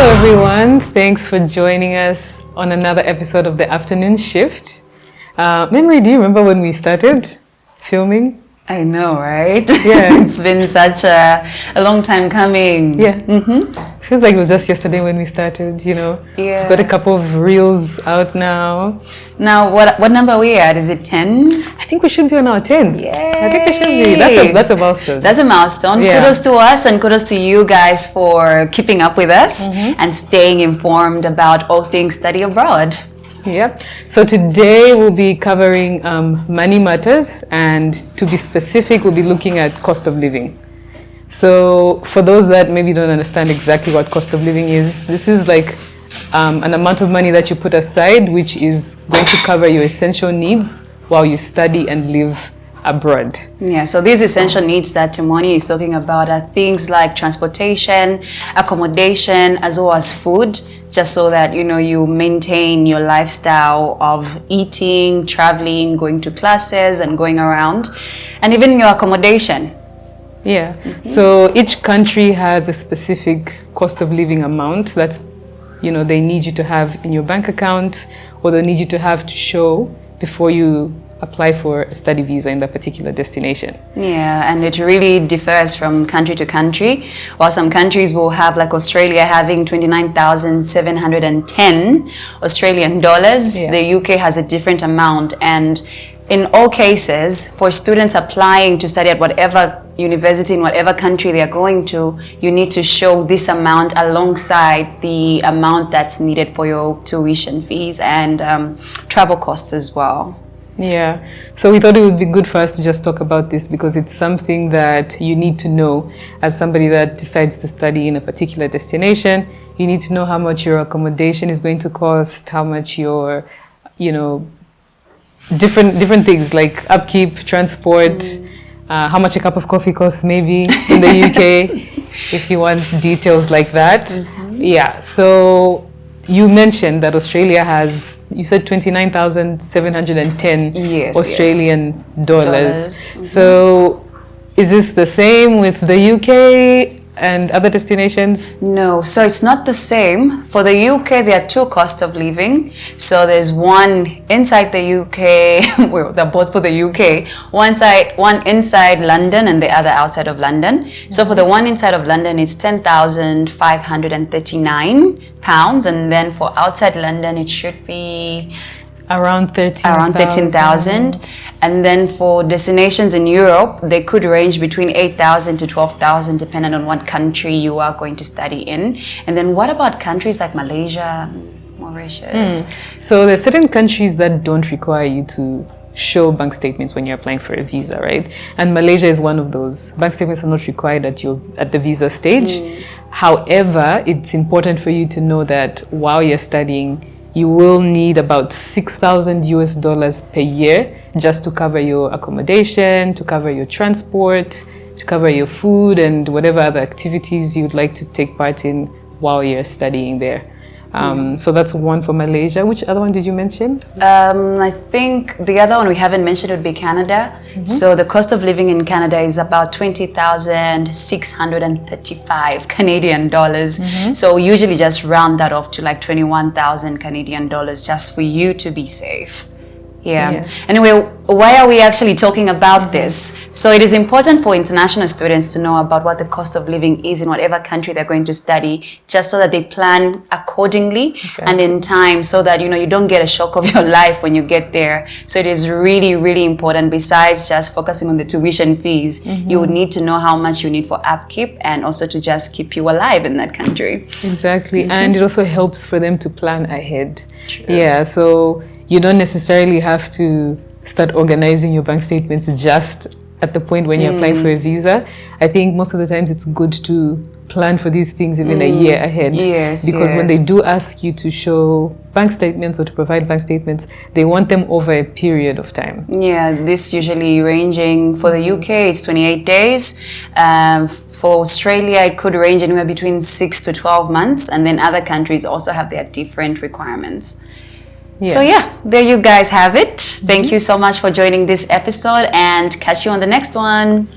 everyone. Thanks for joining us on another episode of the afternoon shift. Memory, do you remember when we started filming? I know, right? Yeah. It's been such a long time coming. Yeah. Feels like it was just yesterday when we started, you know. Yeah. We've got a couple of reels out now. Now, what number are we at? Is it 10? I think we should be on our 10. Yay. I think we should be. That's a milestone. That's a milestone. Yeah. Kudos to us and kudos to you guys for keeping up with us and staying informed about all things study abroad. Yep. So today we'll be covering money matters, and to be specific, we'll be looking at cost of living. So for those that maybe don't understand exactly what cost of living is, this is like an amount of money that you put aside, which is going to cover your essential needs while you study and live abroad. Yeah, so these essential needs that Timoni is talking about are things like transportation, accommodation, as well as food, just so that, you know, you maintain your lifestyle of eating, traveling, going to classes and going around, and even your accommodation. Yeah. So each country has a specific cost of living amount that's, you know, they need you to have in your bank account, or they need you to have to show before you apply for a study visa in that particular destination. Yeah, and it really differs from country to country. While some countries will have, like Australia, having 29,710 Australian dollars, the UK has a different amount. And in all cases, for students applying to study at whatever university in whatever country they are going to, you need to show this amount alongside the amount that's needed for your tuition fees and travel costs as well. Yeah, so we thought it would be good for us to just talk about this because it's something that you need to know as somebody that decides to study in a particular destination. You need to know how much your accommodation is going to cost, how much your, you know, different things like upkeep, transport, how much a cup of coffee costs maybe in the UK, if you want details like that. Yeah, so you mentioned that Australia has, you said 29,710 Australian dollars. So is this the same with the UK and other destinations? No, so it's not the same. For the UK, there are two costs of living. So there's one inside the UK, well, they're both for the UK. One inside London and the other outside of London. So for the one inside of London, it's £10,539. And then for outside London, it should be around 13,000. And then for destinations in Europe, they could range between 8,000 to 12,000 depending on what country you are going to study in. And then what about countries like Malaysia, Mauritius? So there are certain countries that don't require you to show bank statements when you're applying for a visa, right? And Malaysia is one of those. Bank statements are not required at the visa stage. However, it's important for you to know that while you're studying, you will need about $6,000 per year just to cover your accommodation, to cover your transport, to cover your food and whatever other activities you'd like to take part in while you're studying there. So that's one for Malaysia. Which other one did you mention? I think the other one we haven't mentioned would be Canada. So the cost of living in Canada is about 20,635 Canadian dollars. So usually just round that off to like 21,000 Canadian dollars just for you to be safe. Yeah. Anyway, why are we actually talking about this? So it is important for international students to know about what the cost of living is in whatever country they're going to study, just so that they plan accordingly and in time, so that, you know, you don't get a shock of your life when you get there. So it is really, really important. Besides just focusing on the tuition fees, you would need to know how much you need for upkeep and also to just keep you alive in that country. Exactly. And it also helps for them to plan ahead. Yeah, so you don't necessarily have to start organizing your bank statements just at the point when you're applying for a visa. I think most of the times it's good to plan for these things even a year ahead. Because when they do ask you to show bank statements or to provide bank statements, they want them over a period of time. Yeah, this usually ranging, for the UK, it's 28 days. For Australia, it could range anywhere between 6 to 12 months. And then other countries also have their different requirements. So yeah, there you guys have it. Thank you so much for joining this episode and catch you on the next one.